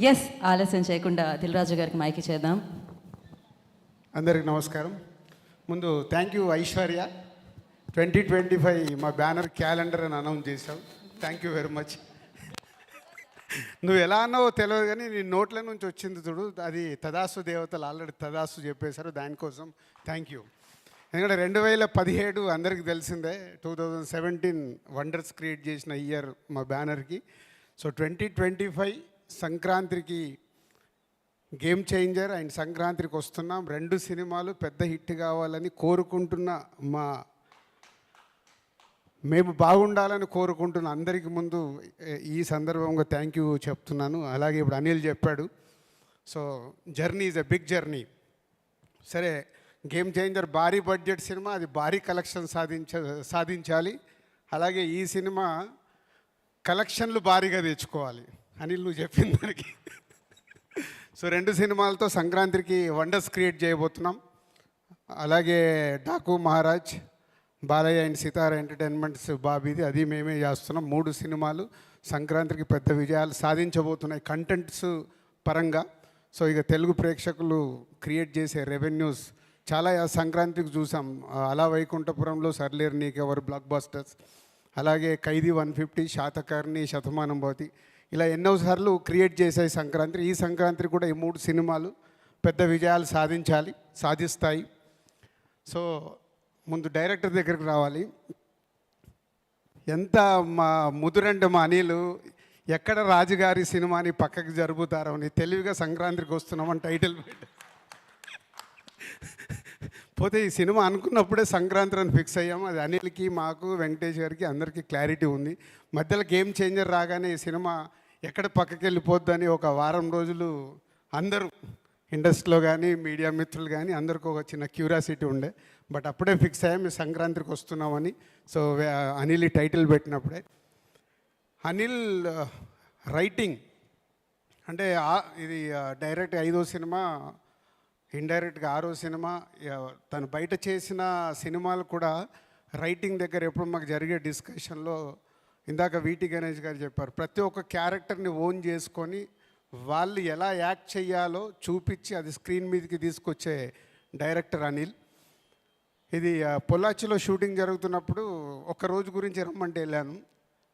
Yes ఆలస్యం చేయకుండా దిల్రాజు గారికి మైకి చేద్దాం. అందరికి నమస్కారం. ముందు థ్యాంక్ యూ ఐశ్వర్య, 2025 మా బ్యానర్ క్యాలెండర్ అని అనౌన్స్ చేశావు. Thank you very much. నువ్వు ఎలా అన్నావో తెలియదు కానీ నీ నోట్ల నుంచి వచ్చింది చూడు, అది తదాసు దేవతలు ఆల్రెడీ తదాసు చెప్పేశారు. దానికోసం థ్యాంక్ యూ. ఎందుకంటే 2017 అందరికీ తెలిసిందే, 2017 వండర్స్ క్రియేట్ చేసిన ఇయర్ మా బ్యానర్కి. సో 2025 సంక్రాంతికి గేమ్ చేంజర్ అండ్ సంక్రాంతికి వస్తున్నాం. 2 సినిమాలు పెద్ద హిట్ కావాలని కోరుకుంటున్న మేము బాగుండాలని కోరుకుంటున్న అందరికీ ముందు ఈ సందర్భంగా థ్యాంక్ యూ చెప్తున్నాను. అలాగే ఇప్పుడు అనిల్ చెప్పాడు, so journey is a big journey. సరే, గేమ్ చేంజర్ భారీ బడ్జెట్ సినిమా, అది భారీ కలెక్షన్ సాధించాలి. అలాగే ఈ సినిమా కలెక్షన్లు భారీగా తెచ్చుకోవాలి. అనిల్ నువ్వు చెప్పిన దానికి. సో 2 సినిమాలతో సంక్రాంతికి వండర్స్ క్రియేట్ చేయబోతున్నాం. అలాగే డాకు మహారాజ్, బాలయ్య అండ్ సితార ఎంటర్టైన్మెంట్స్ బాబీది, అది మేమే చేస్తున్నాం. 3 సినిమాలు సంక్రాంతికి పెద్ద విజయాలు సాధించబోతున్నాయి కంటెంట్స్ పరంగా. సో ఇక తెలుగు ప్రేక్షకులు క్రియేట్ చేసే రెవెన్యూస్ చాలా సంక్రాంతికి చూసాం. అలా వైకుంఠపురంలో సర్లేరు నీకెవరు బ్లాక్ బస్టర్స్, అలాగే ఖైదీ 150, శాతకర్ణి, శతమానం భవతి, ఇలా ఎన్నోసార్లు క్రియేట్ చేసాయి సంక్రాంతి. ఈ సంక్రాంతికి కూడా ఈ 3 సినిమాలు పెద్ద విజయాలు సాధిస్తాయి. సో ముందు డైరెక్టర్ దగ్గరికి రావాలి. ఎంత మా ముదురంటే మా అనిలు ఎక్కడ రాజుగారి సినిమాని పక్కకి జరుపుతారో అని తెలివిగా సంక్రాంతికి వస్తున్నామని టైటిల్ పెట్టి పోతే ఈ సినిమా అనుకున్నప్పుడే సంక్రాంతి అని ఫిక్స్ అయ్యాము. అది అనిల్కి, మాకు, వెంకటేష్ గారికి అందరికీ క్లారిటీ ఉంది. మధ్యలో గేమ్ చేంజర్ రాగానే ఈ సినిమా ఎక్కడ పక్కకి వెళ్ళిపోద్దని ఒక వారం రోజులు అందరూ ఇండస్ట్రీలో కానీ మీడియా మిత్రులు కానీ అందరికీ ఒక చిన్న క్యూరియాసిటీ ఉండే. బట్ అప్పుడే ఫిక్స్ అయ్యాం ఈ సంక్రాంతికి వస్తున్నామని. సో అనిల్ ఈ టైటిల్ పెట్టినప్పుడే అనిల్ రైటింగ్ అంటే ఇది డైరెక్ట్ 5వ సినిమా, ఇండైరెక్ట్గా 6వ సినిమా. తను బయట చేసిన సినిమాలు కూడా రైటింగ్ దగ్గర ఎప్పుడు మాకు జరిగే డిస్కషన్లో ఇందాక వీటి గణేష్ గారు చెప్పారు, ప్రతి ఒక్క క్యారెక్టర్ని ఓన్ చేసుకొని వాళ్ళు ఎలా యాక్ట్ చేయాలో చూపించి అది స్క్రీన్ మీదకి తీసుకొచ్చే డైరెక్టర్ అనిల్. ఇది పొల్లాచిలో షూటింగ్ జరుగుతున్నప్పుడు ఒక రోజు గురించి రమ్మంటే వెళ్ళాను.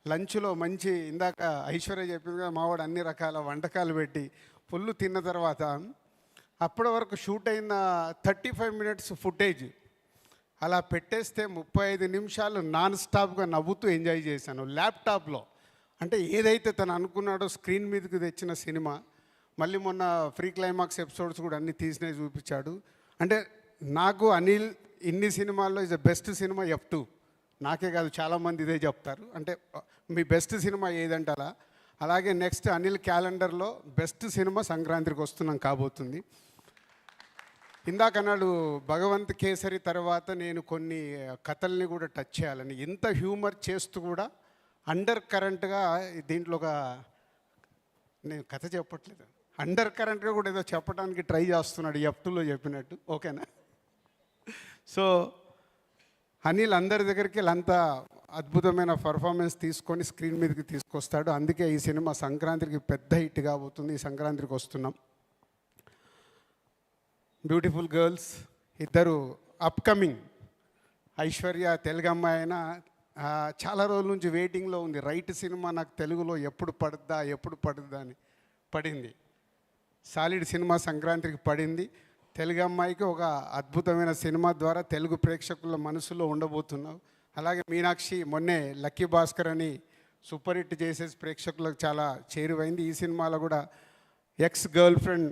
లంచ్లో మంచి ఇందాక ఐశ్వర్య చెప్పిందిగా మావాడు అన్ని రకాల వంటకాలు పెట్టి ఫుల్ తిన్న తర్వాత అప్పటి వరకు షూట్ అయిన 35 మినిట్స్ ఫుటేజ్ అలా పెట్టేస్తే 35 నిమిషాలు నాన్ స్టాప్గా నవ్వుతూ ఎంజాయ్ చేశాను ల్యాప్టాప్లో. అంటే ఏదైతే తను అనుకున్నాడో స్క్రీన్ మీదకి తెచ్చిన సినిమా. మళ్ళీ మొన్న ఫ్రీ క్లైమాక్స్ ఎపిసోడ్స్ కూడా అన్నీ తీసినవి చూపించాడు. అంటే నాకు అనిల్ ఇన్ని సినిమాల్లో is the best cinema F2. నాకే కాదు చాలామంది ఇదే చెప్తారు. అంటే మీ బెస్ట్ సినిమా ఏదంటే అలా. అలాగే నెక్స్ట్ అనిల్ క్యాలెండర్లో బెస్ట్ సినిమా సంక్రాంతికి వస్తున్నాం కాబోతుంది. ఇందాక అన్నాడు భగవంత్ కేసరి తర్వాత నేను కొన్ని కథల్ని కూడా టచ్ చేయాలని. ఇంత హ్యూమర్ చేస్తూ కూడా అండర్ కరెంట్గా దీంట్లో ఒక, నేను కథ చెప్పట్లేదు, అండర్ కరెంట్గా కూడా ఏదో చెప్పడానికి ట్రై చేస్తున్నాడు F2లో చెప్పినట్టు. ఓకేనా? సో అనిల్ అందరి దగ్గరికి అంత అద్భుతమైన పర్ఫార్మెన్స్ తీసుకొని స్క్రీన్ మీదకి తీసుకొస్తాడు. అందుకే ఈ సినిమా సంక్రాంతికి పెద్ద హిట్ కాబోతుంది. ఈ సంక్రాంతికి వస్తున్నాం. బ్యూటిఫుల్ గర్ల్స్ ఇద్దరు అప్కమింగ్. ఐశ్వర్య తెలుగు అమ్మాయి అయినా చాలా రోజుల నుంచి వెయిటింగ్లో ఉంది. రైట్ సినిమా నాకు తెలుగులో ఎప్పుడు పడుద్దా అని పడింది. సాలిడ్ సినిమా సంక్రాంతికి పడింది. తెలుగు అమ్మాయికి ఒక అద్భుతమైన సినిమా ద్వారా తెలుగు ప్రేక్షకుల మనసులో ఉండబోతున్నావు. అలాగే మీనాక్షి మొన్నే లక్కీ భాస్కర్ అని సూపర్ హిట్ చేసేసి ప్రేక్షకులకు చాలా చేరువైంది. ఈ సినిమాలో కూడా ex girl friend,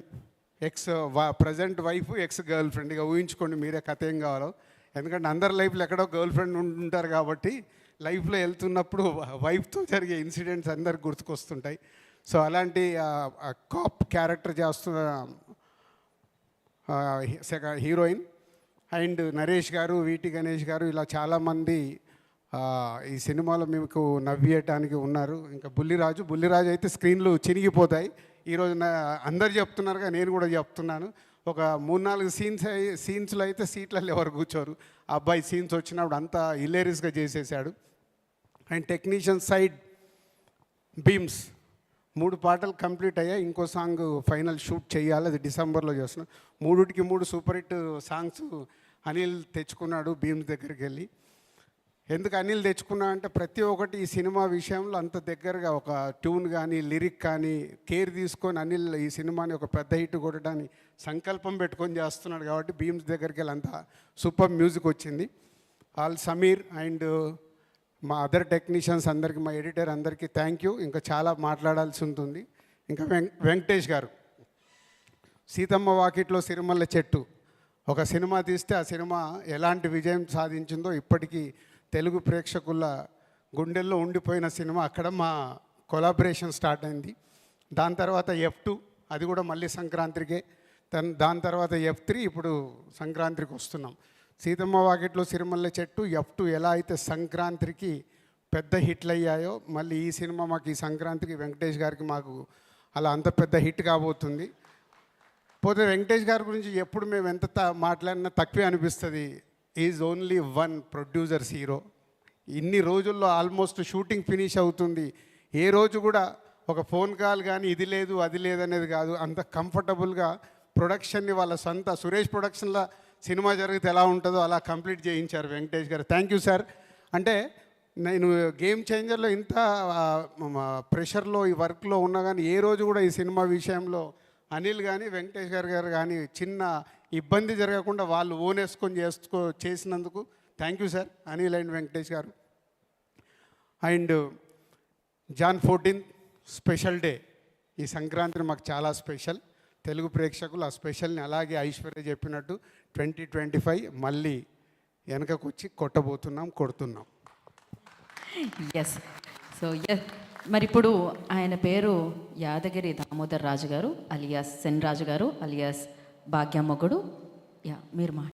present wife, ex girl friend, ఇక ఊహించుకోండి మీరే కథ ఏం కావాలో. ఎందుకంటే అందరి లైఫ్లో ఎక్కడో గర్ల్ ఫ్రెండ్ ఉంటారు కాబట్టి లైఫ్లో వెళ్తున్నప్పుడు వైఫ్తో జరిగే ఇన్సిడెంట్స్ అందరికి గుర్తుకొస్తుంటాయి. సో అలాంటి కాప్ క్యారెక్టర్ చేస్తున్న హీరోయిన్. అండ్ నరేష్ గారు, వీటి గణేష్ గారు, ఇలా చాలామంది ఈ సినిమాలో మీకు నవ్వేయటానికి ఉన్నారు. ఇంకా బుల్లిరాజు అయితే స్క్రీన్లు చినిగిపోతాయి. ఈరోజు అందరు చెప్తున్నారుగా, నేను కూడా చెప్తున్నాను. ఒక 3-4 సీన్స్లో అయితే సీట్లలో ఎవరు కూర్చోరు. ఆ అబ్బాయి సీన్స్ వచ్చినప్పుడు అంతా హిలేరియస్గా చేసేసాడు. అండ్ టెక్నీషియన్ సైడ్ బీమ్స్ 3 పాటలు కంప్లీట్ అయ్యాయి. ఇంకో సాంగ్ ఫైనల్ షూట్ చేయాలి, అది డిసెంబర్లో చేస్తున్నాం. 3కి 3 సూపర్ హిట్ సాంగ్స్ అనిల్ తెచ్చుకున్నాడు భీమ్స్ దగ్గరికి వెళ్ళి. ఎందుకు అనిల్ తెచ్చుకున్నా అంటే ప్రతి ఒక్కటి ఈ సినిమా విషయంలో అంత దగ్గరగా ఒక ట్యూన్ కానీ లిరిక్ కానీ కేర్ తీసుకొని అనిల్ ఈ సినిమాని ఒక పెద్ద హిట్ కొట్టడానికి సంకల్పం పెట్టుకొని చేస్తున్నాడు కాబట్టి భీమ్స్ దగ్గరికి వెళ్ళి అంత సూపర్ మ్యూజిక్ వచ్చింది. ఆల్ సమీర్ అండ్ మా అదర్ టెక్నీషియన్స్ అందరికీ, మా ఎడిటర్ అందరికీ థ్యాంక్ యూ. ఇంకా చాలా మాట్లాడాల్సి ఉంటుంది. ఇంకా వెంకటేష్ గారు, సీతమ్మ వాకిట్లో సిరిమల్ల చెట్టు ఒక సినిమా తీస్తే ఆ సినిమా ఎలాంటి విజయం సాధించిందో ఇప్పటికీ తెలుగు ప్రేక్షకుల గుండెల్లో ఉండిపోయిన సినిమా. అక్కడ మా కొలాబరేషన్ స్టార్ట్ అయింది. దాని తర్వాత F2, అది కూడా మళ్ళీ సంక్రాంతికే. దాని తర్వాత F3, ఇప్పుడు సంక్రాంతికి వస్తున్నాం. సీతమ్మ వాకిట్లో సిరిమల్ల చెట్టు, F2 ఎలా అయితే సంక్రాంతికి పెద్ద హిట్లు అయ్యాయో, మళ్ళీ ఈ సినిమా మాకు ఈ సంక్రాంతికి వెంకటేష్ గారికి మాకు అలా అంత పెద్ద హిట్ కాబోతుంది. పోతే వెంకటేష్ గారి గురించి ఎప్పుడు మేము ఎంత మాట్లాడినా తక్కువే అనిపిస్తుంది. Is only one producers hero. ఇన్ని రోజుల్లో ఆల్మోస్ట్ షూటింగ్ ఫినిష్ అవుతుంది. ఏ రోజు కూడా ఒక ఫోన్ కాల్ కానీ ఇది లేదు అది లేదనేది కాదు. అంత కంఫర్టబుల్గా ప్రొడక్షన్ని వాళ్ళ సొంత సురేష్ ప్రొడక్షన్లో సినిమా జరిగితే ఎలా ఉంటుందో అలా కంప్లీట్ చేయించారు వెంకటేష్ గారు. Thank you sir. అంటే నేను గేమ్ చేంజర్లో ఇంత ప్రెషర్లో ఈ వర్క్లో ఉన్నా కానీ ఏ రోజు కూడా ఈ సినిమా విషయంలో అనిల్ కానీ వెంకటేష్ గారు కానీ చిన్న ఇబ్బంది జరగకుండా వాళ్ళు ఓన్ వేసుకొని చేసినందుకు thank you sir Anil and Venkatesh గారు. And Jan 14 special day. ఈ సంక్రాంతి మాకు చాలా స్పెషల్. తెలుగు ప్రేక్షకులు ఆ స్పెషల్ని అలాగే ఐశ్వర్య చెప్పినట్టు 2025 మళ్ళీ వెనకకు వచ్చి కొడుతున్నాం. ఎస్. సో మరి ఇప్పుడు ఆయన పేరు యాదగిరి దామోదర్ రాజు గారు అలియాస్ సెన్ రాజు గారు అలియాస్ భాగ్యమ్మగుడు. మీరు